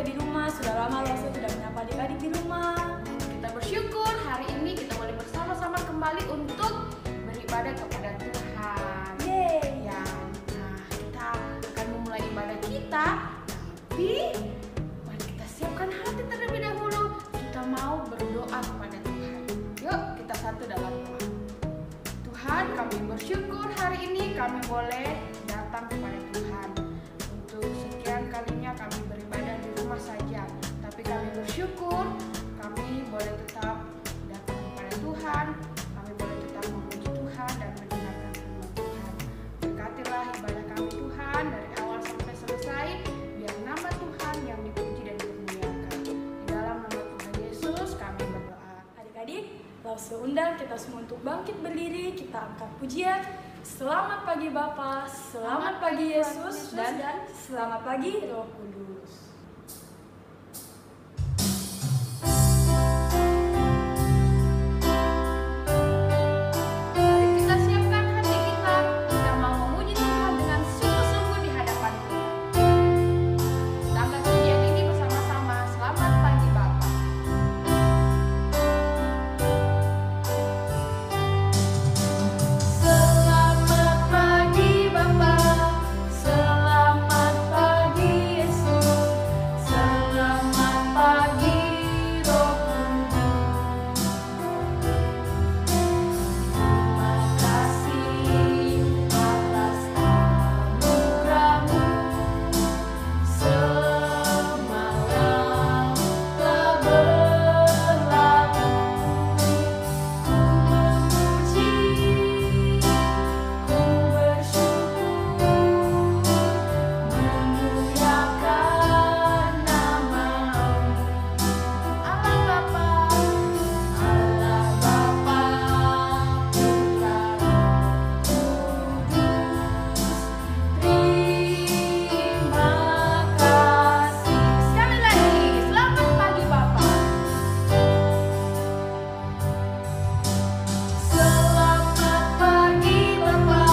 di rumah. Sudah lama Lose tidak menyapa adik-adik di rumah. Kita bersyukur hari ini kita boleh bersama-sama kembali untuk beribadah kepada Tuhan. Yeay. Ya, nah kita akan memulai ibadah kita, tapi mari kita siapkan hati terlebih dahulu. Kita mau berdoa kepada Tuhan. Yuk kita satu dalam doa. Tuhan, kami bersyukur hari ini kami boleh datang kepada Tuhan. Untuk sekian kalinya kami beribadah di rumah saja, tapi kami bersyukur kami boleh tetap datang kepada Tuhan. Kami boleh tetap memuji Tuhan dan mendengarkan firman Tuhan. Berkatilah ibadah kami Tuhan dari awal sampai selesai, biar nama Tuhan yang dipuji dan dimuliakan. Di dalam nama Tuhan Yesus kami berdoa. Adik-adik, Lose undang kita semua untuk bangkit berdiri. Kita angkat pujian. Selamat pagi Bapa, selamat pagi Yesus, dan selamat pagi Roh Kudus. Mari kita siapkan hati kita. Kita mau memuji Tuhan dengan sungguh-sungguh di hadapan Tuhan. Kita angkat pujian ini bersama-sama. Selamat pagi Bapa. Selamat pagi Bapa, selamat pagi Yesus, selamat pagi Roh Kudus. Terima kasih atas anugerah-Mu, semalam telah berlalu. Ku memuji, ku bersyukur, memuliakan nama-Mu. Allah Bapa, Allah Bapa, Putra, Roh Kudus. Terima kasih. Sekali lagi, selamat pagi Bapa. Selamat pagi Bapa,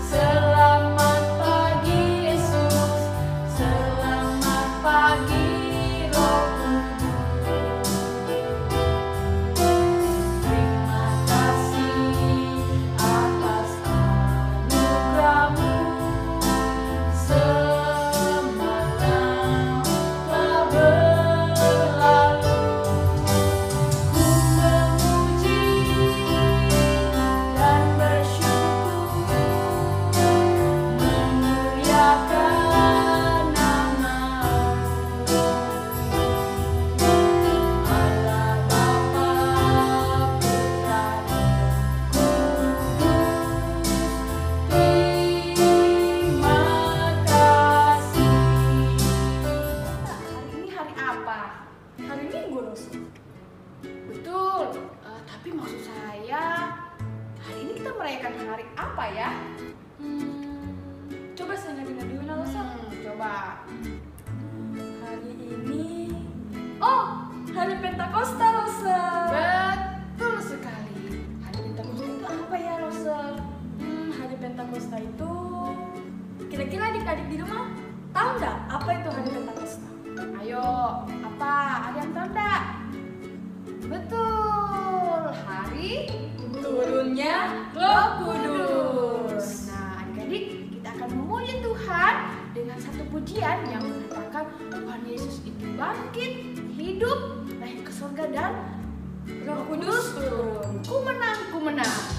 selamat pagi Yesus, selamat pagi Roh Kudus. Terima kasih atas anugerah-Mu, semalam telah berlalu. Ku memuji dan bersyukur, memuliakan nama-Mu. Allah Bapa, Putra, Roh Kudus. Terima kasih. Hari ini hari apa? Hari Minggu, Lose. Betul, tapi maksud saya hari ini kita merayakan hari apa ya? Coba saya ngadi-ngadi dulu, Lose. Coba. Hari ini, oh, hari Pentakosta, Lose. Betul sekali. Hari Pentakosta itu apa ya, Rose? Hari Pentakosta itu, kira-kira adik-adik di rumah tahu nggak apa itu hari Pentakosta? Ayo, apa? Ada yang tahu nggak? Betul, hari Turunnya Roh Kudus. Nah, adik-adik, kita akan memuji Tuhan dengan satu pujian yang mengatakan Tuhan Yesus itu bangkit, hidup, naik ke surga dan Roh Kudus turun. ku menang, ku menang.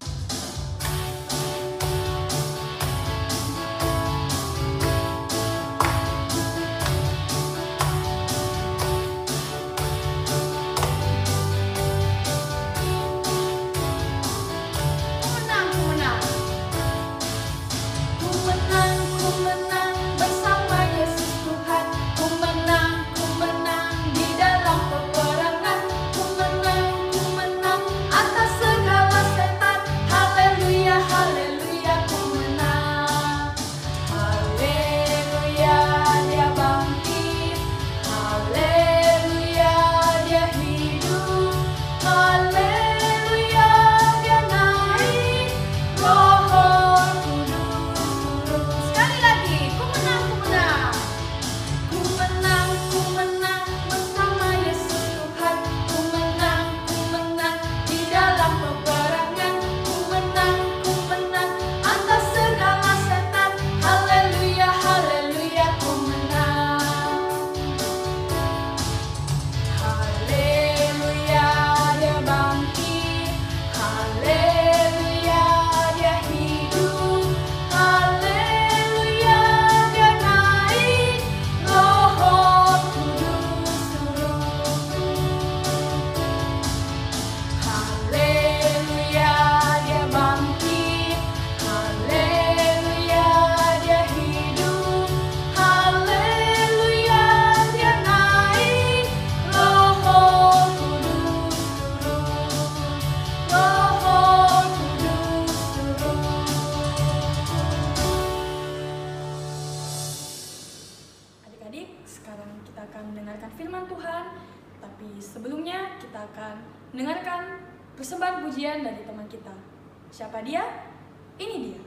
Ku menang, ku menang. Ku menang bersama Yesus Tuhan. Ku menang di dalam peperangan. Ku menang atas segala setan. adik-adik, sekarang kita akan mendengarkan firman Tuhan. Tapi sebelumnya kita akan mendengarkan persembahan pujian dari teman kita. Siapa dia? Ini dia.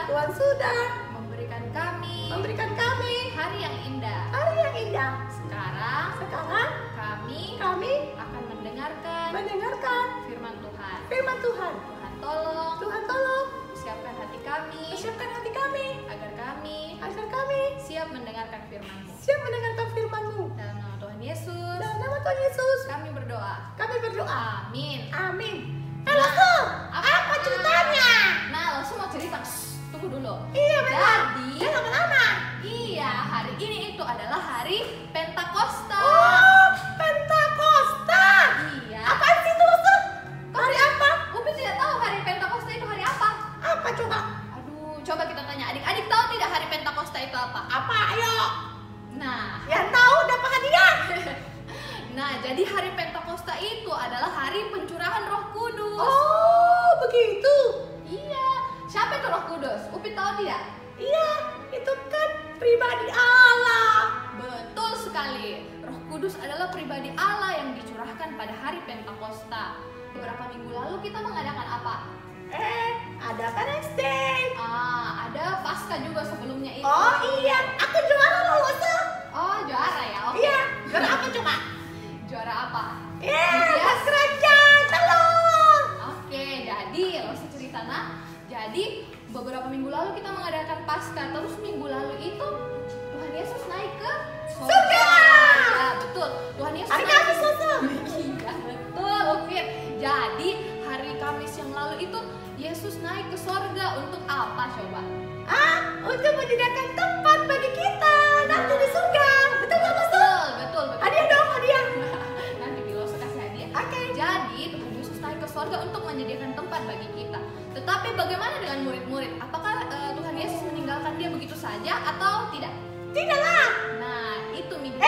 Tuhan sudah memberikan kami hari yang indah. Sekarang kami akan mendengarkan firman Tuhan. Tuhan tolong siapkan hati kami agar kami siap mendengarkan firman-Mu. Dalam nama Tuhan Yesus kami berdoa. kami berdoa. Amin. Amin. Lalu, apa ceritanya? Nah, langsung mau cerita. Shh, tunggu dulu. Iya benar. Jadi, Ya lama-lama. iya, hari ini itu adalah hari Pentakosta. Oh, Pentakosta. Iya. Apaan sih itu Langsung? Hari apa? Upin tidak tahu hari Pentakosta itu hari apa. Apa coba? Aduh, coba kita tanya adik-adik, tahu tidak hari Pentakosta itu apa? Apa? Ayo. Nah, Yang tahu dapat hadiah. nah, jadi hari Pentakosta itu adalah hari pencurahan Roh Kudus. Oh, begitu. Iya. Siapa itu Roh Kudus? Upin tahu tidak? Iya, itu kan pribadi Allah. Betul sekali. Roh Kudus adalah pribadi Allah yang dicurahkan pada hari Pentakosta. Beberapa minggu lalu kita mengadakan apa? Ada apa next day? Ada Paskah juga sebelumnya itu. Oh iya, aku juara loh Langsung. Oh, juara ya. Oke. Iya, juara apa coba? Juara apa? Pas kerajaan telur. Oke, jadi langsung cerita nah. Jadi beberapa minggu lalu kita mengadakan Paskah. Terus minggu lalu itu Tuhan Yesus naik ke Surga. Ya, betul. Tuhan Yesus Hari naik Kamis Langsung. Iya, betul, Upin. Jadi hari Kamis yang lalu itu Yesus naik ke sorga untuk apa coba? Untuk menyediakan tempat bagi kita nanti di surga. Betul nggak Langsung? Betul. Hadiah dong, hadiah. Nanti Biloso kasih hadiah. Oke. Jadi Tuhan Yesus naik ke sorga untuk menyediakan tempat bagi kita. Tetapi bagaimana dengan murid-murid? Apakah Tuhan Yesus meninggalkan dia begitu saja atau tidak? Tidaklah. Nah, itu minggu.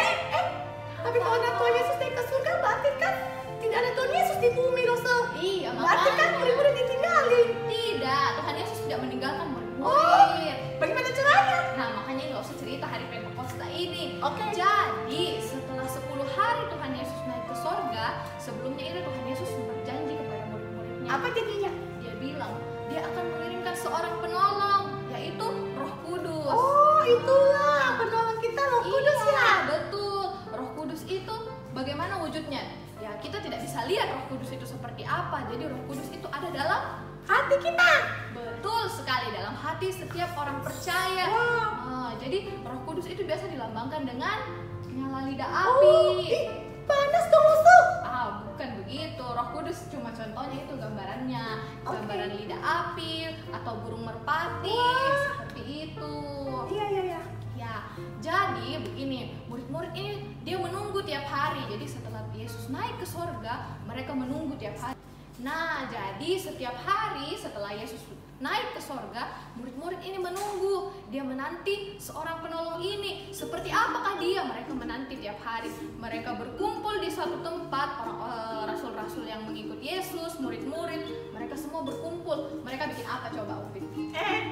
Tapi kalau ada Tuhan Yesus naik ke surga, berarti kan tidak ada Tuhan Yesus di bumi Langsung. Iya, Berarti kan makanya. murid-murid ditinggalin. Tidak, Tuhan Yesus tidak meninggalkan Oh, murid-murid. bagaimana caranya? Nah, makanya ini usah cerita hari Pentakosta ini. Oke. Jadi, setelah 10 hari Tuhan Yesus naik ke sorga, sebelumnya itu Tuhan Yesus berjanji kepada murid-muridnya. Apa jadinya? Dia bilang, dia akan mengirimkan seorang penolong, yaitu Roh Kudus. Oh, itulah penolong kita Roh Kudus Iya, ya. betul. Roh Kudus itu bagaimana wujudnya? Ya, kita tidak bisa lihat Roh Kudus itu seperti apa. Jadi Roh Kudus itu ada dalam Hati kita. betul sekali dalam hati setiap orang percaya. Wow. Jadi Roh Kudus itu biasa dilambangkan dengan nyala lidah Oh, api. panas dong Langsung. Bukan begitu. Roh Kudus cuma contohnya itu gambarannya, Oke. gambaran lidah api atau burung merpati seperti itu. Iya. Ya, jadi begini, murid-murid ini dia menunggu tiap hari. Jadi setelah Yesus naik ke sorga, mereka menunggu tiap hari. Nah, jadi setiap hari setelah Yesus naik ke sorga, murid-murid ini menunggu. Dia menanti seorang penolong ini. Seperti apakah dia? Mereka menanti tiap hari. Mereka berkumpul di suatu tempat, rasul-rasul yang mengikut Yesus, murid-murid. Mereka semua berkumpul. Mereka bikin apa coba, Upin?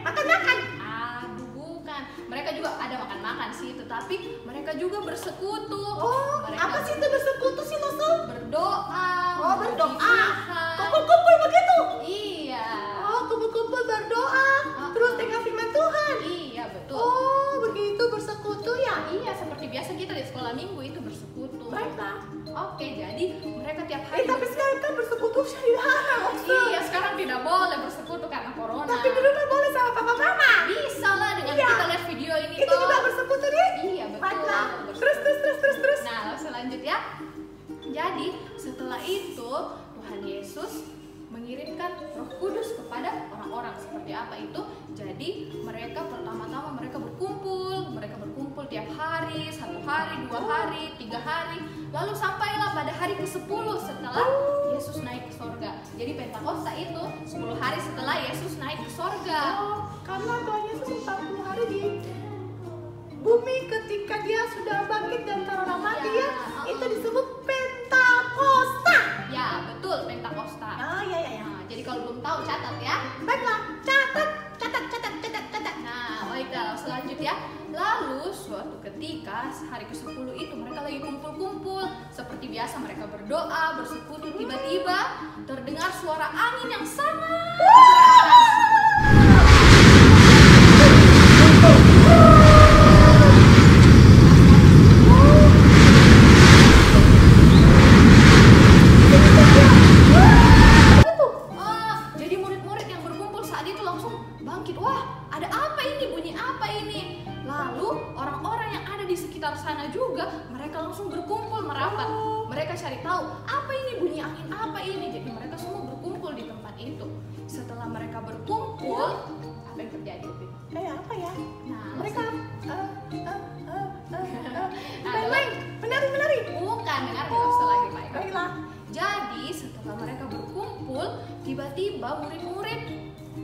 Makan-makan. Aduh, bukan. Mereka juga ada makan-makan sih, tetapi mereka juga bersekutu. Oh, Mereka apa sih itu bersekutu sih Langsung? berdoa. Oh, memuji berdoa. Tuhan. Kumpul-kumpul begitu. Iya. Oh, kumpul-kumpul berdoa. Terus dengar firman Tuhan. Iya, betul. Oh, begitu bersekutu ya. Iya, seperti biasa kita di sekolah minggu itu bersekutu. Baiklah. Oke, jadi mereka tiap hari. Tapi sekarang kan bersekutu sudah dilarang Langsung. Iya, sekarang tidak boleh bersekutu karena corona. Tapi dulu kan boleh sama papa mama. Bisa lah dengan Iya. kita lihat video ini Itu toh. juga bersekutu deh. Iya, betul. Baiklah. Bersekutu. Terus. Nah, langsung lanjut ya. Jadi, setelah itu Tuhan Yesus mengirimkan Roh Kudus kepada orang-orang. Seperti apa itu? Jadi, mereka pertama-tama mereka berkumpul tiap hari, 1 hari, 2 hari, 3 hari. Lalu sampailah pada hari ke-10 setelah Yesus naik ke sorga. Jadi Pentakosta itu 10 hari setelah Yesus naik ke sorga. Oh, karena Tuhan Yesus 40 hari di bumi ketika dia sudah bangkit dan orang mati ya, itu disebut Pentakosta. Ya, betul, Pentakosta. Iya. Nah, jadi kalau belum tahu catat ya. Baiklah, catat. Nah, baiklah, selanjutnya ya. Lalu suatu ketika hari ke-10 itu mereka lagi kumpul-kumpul. Seperti biasa mereka berdoa, bersekutu. Tiba-tiba terdengar suara angin yang sangat keras. Jadi murid-murid yang berkumpul saat itu langsung bangkit. Wah, ada apa ini? Bunyi apa ini? Lalu orang-orang yang ada di sekitar sana juga, mereka langsung berkumpul merapat. Mereka cari tahu apa ini bunyi bicarain apa ini. Jadi mereka semua berkumpul di tempat itu. Setelah mereka berkumpul, apa yang terjadi, Upit? Apa ya? Nah, Mereka adalah menari. bukan dengar kita lagi baik. Baiklah. Jadi setelah mereka berkumpul, tiba-tiba murid-murid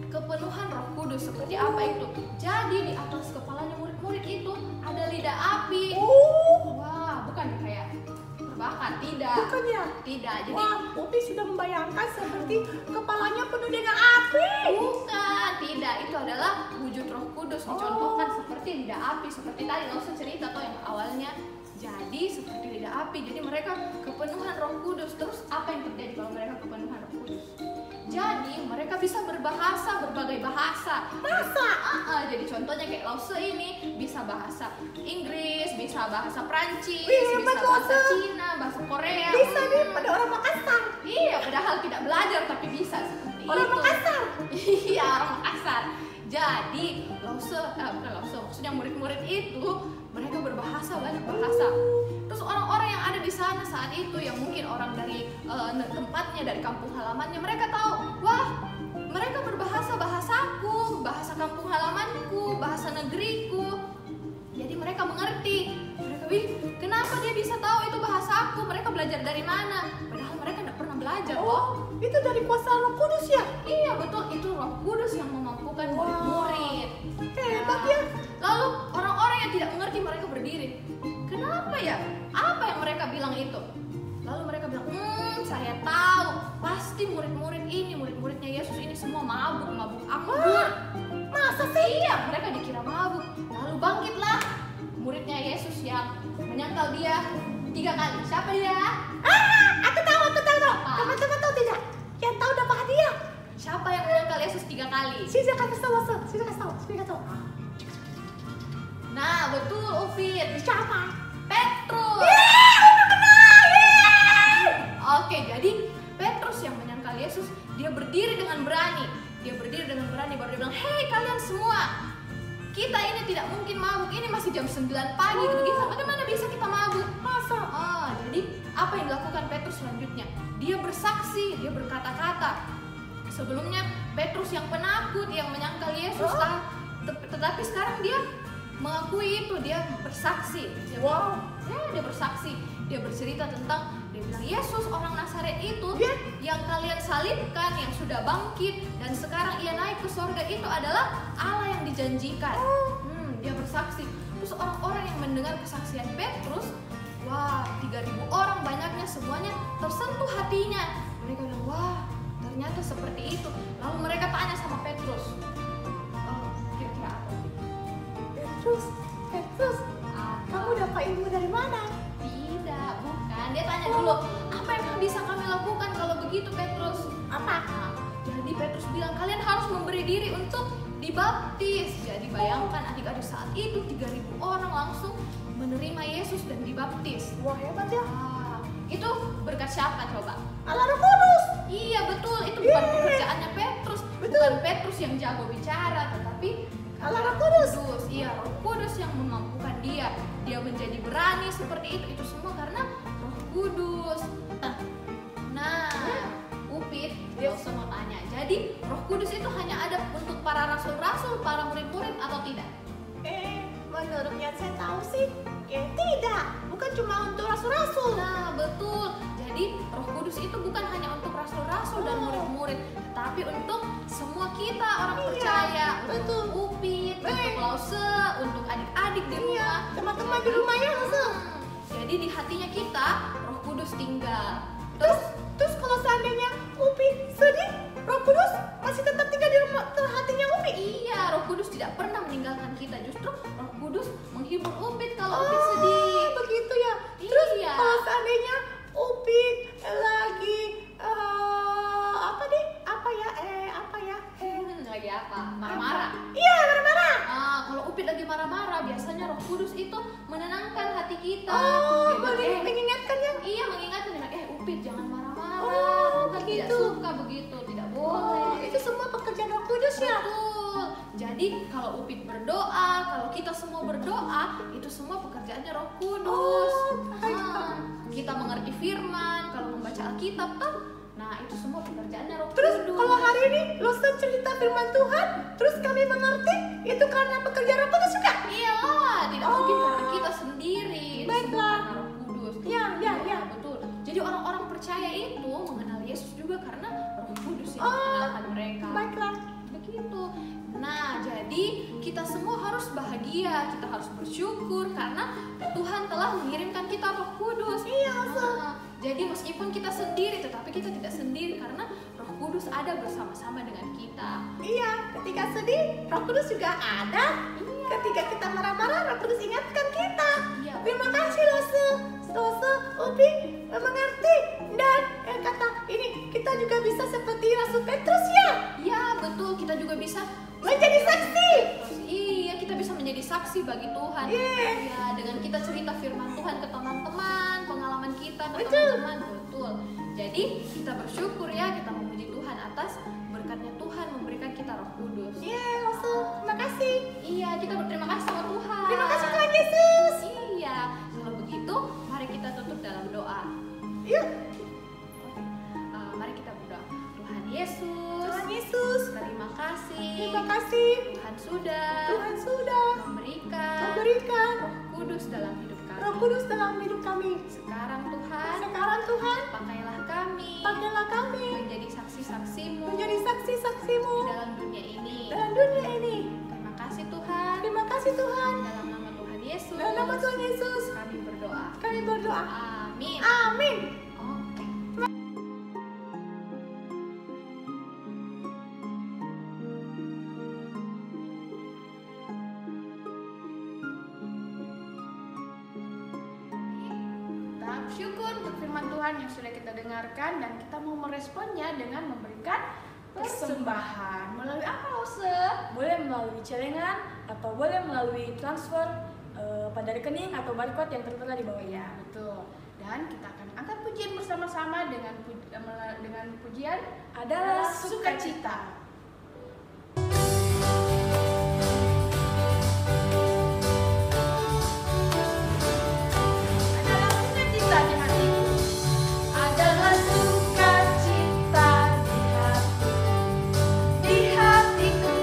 kepenuhan Roh Kudus. Seperti apa itu? Jadi di atas kepalanya murid-murid itu ada lidah api. Wah, bukan kayak terbakar, tidak. Bukan ya? Tidak. Jadi Wah, Upi sudah membayangkan seperti kepalanya penuh dengan api. bukan, tidak. Itu adalah wujud Roh Kudus. Dicontohkan seperti lidah api. Seperti tadi langsung cerita tuh yang awalnya. Jadi seperti lidah api. Jadi mereka kepenuhan Roh Kudus. Terus apa yang terjadi kalau mereka kepenuhan Roh Kudus? Jadi mereka bisa berbahasa berbagai bahasa. Masa? Jadi contohnya kayak Lause ini bisa bahasa Inggris, bisa bahasa Prancis, Wih, bisa hebat, bahasa Lause. Cina, bahasa Korea. Bisa nih pada orang Makassar. Iya, padahal tidak belajar tapi bisa seperti Orang itu. Makassar. Iya, orang Makassar. Jadi bukan Lause, maksudnya murid-murid itu mereka berbahasa banyak bahasa. Terus orang-orang yang ada di sana saat itu yang mungkin orang dari tempatnya, dari kampung halamannya, mereka tahu, wah, mereka berbahasa bahasaku, bahasa kampung halamanku, bahasa negeriku. Jadi mereka mengerti. Mereka, wih, kenapa dia bisa tahu itu bahasaku? Mereka belajar dari mana? Padahal mereka tidak pernah belajar loh. Itu dari kuasa Roh Kudus ya? Iya betul, itu Roh Kudus yang memampukan murid-murid. Hebat ya. Lalu orang-orang yang tidak mengerti mereka berdiri. Kenapa ya? Apa yang mereka bilang itu? Lalu mereka bilang, saya tahu. Pasti murid-muridnya Yesus ini semua mabuk anggur. Masa sih? Iya, mereka dikira mabuk. Lalu bangkitlah muridnya Yesus yang menyangkal dia 3 kali. Siapa dia? Aku tahu. Apa? Teman-teman tahu tidak? Yang tahu dapat hadiah. Siapa yang menyangkal Yesus 3 kali? Sisa kasih tahu. Nah, betul, Upit. Siapa? Petrus. Oke, jadi Petrus yang menyangkal Yesus, dia berdiri dengan berani. Baru dia bilang, hei kalian semua, kita ini tidak mungkin mabuk. Ini masih jam 9 pagi gitu. Bagaimana bisa kita mabuk? Masa? Jadi apa yang dilakukan Petrus selanjutnya? Dia bersaksi, dia berkata-kata. Sebelumnya Petrus yang penakut, yang menyangkal Yesus, tetapi sekarang dia mengakui itu, dia bersaksi. Dia bersaksi, dia bercerita tentang, dia bilang Yesus orang Nazaret itu yang kalian salibkan, yang sudah bangkit dan sekarang ia naik ke surga, itu adalah Allah yang dijanjikan. Dia bersaksi. Terus orang-orang yang mendengar kesaksian Petrus, wah, 3.000 orang banyaknya, semuanya tersentuh hatinya. Mereka bilang, wah, ternyata seperti itu. Lalu mereka tanya sama Petrus, kira-kira apa? Petrus, kamu dapat ilmu dari mana? Tidak, bukan. Dia tanya dulu, apa yang bisa kami lakukan kalau begitu, Petrus? Apa? Jadi Petrus bilang, kalian harus memberi diri untuk dibaptis. Jadi bayangkan adik-adik saat itu 3.000 orang langsung menerima Yesus dan dibaptis. Wah, hebat ya. Itu berkat siapa coba? Allah Roh Kudus. Iya betul, itu bukan pekerjaannya Petrus. Bukan Petrus yang jago bicara, tetapi Allah Roh Kudus. Iya, Roh Kudus yang memampukan dia. Dia menjadi berani seperti itu. Itu semua karena Roh Kudus. Nah, Upit, dia mau tanya. Jadi Roh Kudus itu hanya ada untuk para rasul-rasul, para murid-murid atau tidak? Menurut yang saya tahu sih, tidak. Bukan cuma untuk rasul-rasul. Nah, betul. Jadi Roh Kudus itu bukan hanya untuk rasul-rasul dan murid-murid, tetapi untuk semua kita orang percaya. Betul. Untuk Upit, untuk Lause, untuk adik-adik di rumah, Teman-teman di rumah ya, langsung. Jadi di hatinya kita Roh Kudus tinggal. Terus kalau seandainya Upi sedih, Roh Kudus masih tetap tinggal di rumah hatinya Upi. Iya, Roh Kudus tidak pernah meninggalkan kita. Justru Roh Kudus menghibur Upit kalau Upit sedih. Begitu ya. Terus Iya. kalau seandainya Upi lagi Lagi apa? Marah-marah. Iya, marah-marah. Kalau Upit lagi marah-marah, biasanya Roh Kudus itu menenangkan hati kita. Dia bilang, mengingatkan ya. Iya, mengingatkan. Upit jangan marah-marah. Oh, Tuhan tidak begitu. suka begitu, tidak boleh. Itu semua pekerjaan Roh Kudus ya. Betul. Jadi kalau Upit berdoa, kalau kita semua berdoa, itu semua pekerjaannya Roh Kudus. Kita mengerti firman, kalau membaca Alkitab kan, nah itu semua pekerjaannya Roh Terus Kudus. kalau hari ini Losa cerita firman Tuhan, terus kami mengerti, itu karena pekerjaan Roh Kudus juga? Iyalah, tidak mungkin karena kita sendiri. Itu semua Baiklah. karena Roh Kudus. Ya. Betul. Jadi orang-orang percaya itu mengenal Yesus juga karena Roh Kudus yang mengenalkan mereka. Baiklah. Begitu. Nah, jadi kita semua harus bahagia, kita harus bersyukur karena Tuhan telah mengirimkan kita Roh Kudus. Iya, jadi meskipun kita sendiri, tetapi kita tidak sendiri karena Roh Kudus ada bersama-sama dengan kita. Iya, ketika sedih, Roh Kudus juga ada. Iya. Ketika kita marah-marah, Roh Kudus ingatkan kita. Iya. Terima kasih Losa, Upi mengerti. Dan kata ini kita juga bisa seperti Rasul Petrus ya, Iya, betul. Kita juga bisa menjadi saksi. Iya, kita bisa menjadi saksi bagi Tuhan. Yes. Iya, dengan kita cerita firman Tuhan ke teman-teman, pengalaman kita ke Betul. teman-teman. Betul. Jadi kita bersyukur ya, kita memuji Tuhan atas berkatnya Tuhan memberikan kita Roh Kudus. Losa, terima kasih. Iya, kita berterima kasih sama Tuhan. Terima kasih Tuhan Yesus. Iya, kalau begitu mari kita tutup dalam doa. Yuk, Mari kita berdoa. Tuhan Yesus, Tuhan Yesus, terima kasih. terima kasih. Tuhan sudah memberikan memberikan Roh Kudus dalam hidup kami. Roh Kudus dalam hidup kami. Sekarang Tuhan, Sekarang Tuhan, pakailah kami pakailah kami menjadi saksi-saksimu menjadi saksi-saksimu di dalam dunia ini. dalam dunia ini. Terima kasih Tuhan. Terima kasih Tuhan. Dalam nama Tuhan Yesus. Dalam nama Tuhan Yesus, Kami berdoa. kami berdoa. Amin. Amin. Oke. Kita bersyukur untuk firman Tuhan yang sudah kita dengarkan dan kita mau meresponnya dengan memberikan persembahan. Melalui apa, Ose? Boleh melalui celengan atau boleh melalui transfer pada rekening atau barcode yang tertera di bawah ini. Ya, betul. Dan kita akan angkat pujian bersama-sama dengan pujian Adalah sukacita. Adalah sukacita di hatiku. Adalah sukacita di hatiku,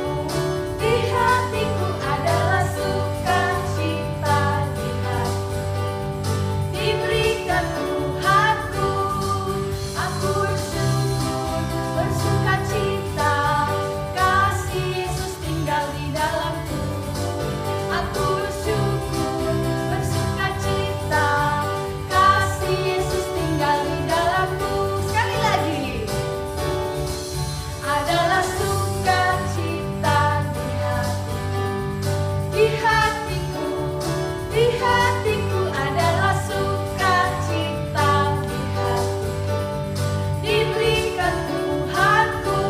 di hatiku adalah sukacita di hatiku, diberikan Tuhanku, aku bersyukur, bersukacita, kasih Yesus tinggal di dalamku, aku bersyukur, bersukacita, kasih Yesus tinggal di dalamku. Sekali lagi, adalah sukacita di hatiku, di hatiku adalah sukacita di hatiku, diberikan Tuhanku,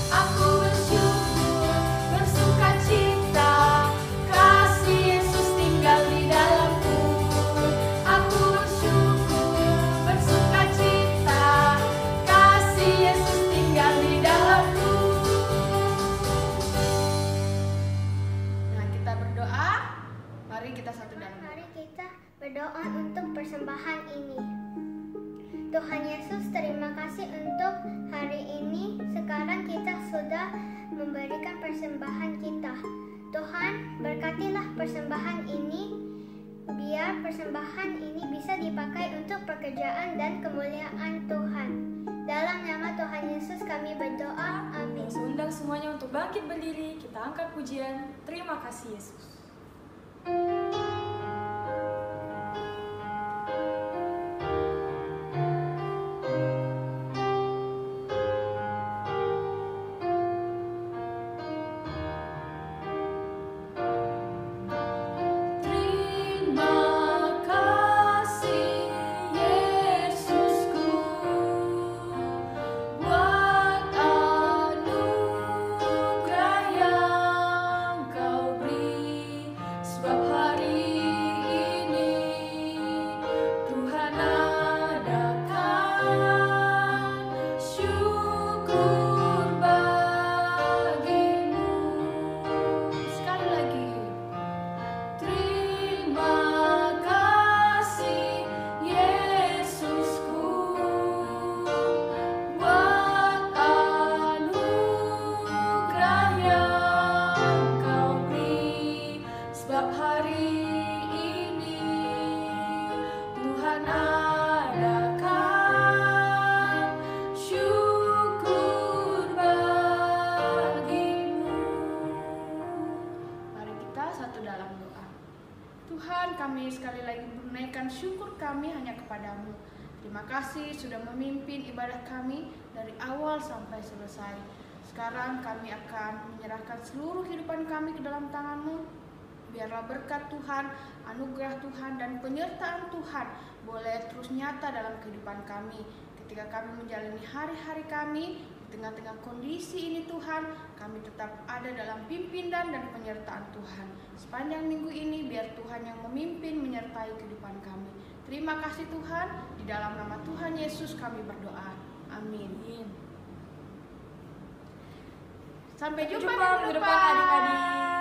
aku bersyukur, bersukacita, kasih Yesus tinggal di dalamku, aku bersyukur, bersukacita, kasih Yesus tinggal di dalamku. Nah, kita berdoa. Mari kita satu dalam doa. Mari kita berdoa untuk persembahan ini. Tuhan Yesus, terima kasih untuk hari ini. Sekarang kita sudah memberikan persembahan kita. Tuhan, berkatilah persembahan ini, biar persembahan ini bisa dipakai untuk pekerjaan dan kemuliaan Tuhan. Dalam nama Tuhan Yesus kami berdoa. Amin. Saya undang semuanya untuk bangkit berdiri, kita angkat pujian. Terima kasih Yesus. Terima kasih Yesusku buat anugerah yang Kau beri, sebab hari dan syukur kami hanya kepadamu. Terima kasih sudah memimpin ibadah kami dari awal sampai selesai. Sekarang kami akan menyerahkan seluruh kehidupan kami ke dalam tangan-Mu. Biarlah berkat Tuhan, anugerah Tuhan, dan penyertaan Tuhan boleh terus nyata dalam kehidupan kami. Ketika kami menjalani hari-hari kami, di tengah-tengah kondisi ini Tuhan, kami tetap ada dalam pimpinan dan penyertaan Tuhan. Sepanjang minggu ini biar Tuhan yang memimpin menyertai kehidupan kami. Terima kasih Tuhan, di dalam nama Tuhan Yesus kami berdoa. Amin. Sampai jumpa minggu depan adik-adik.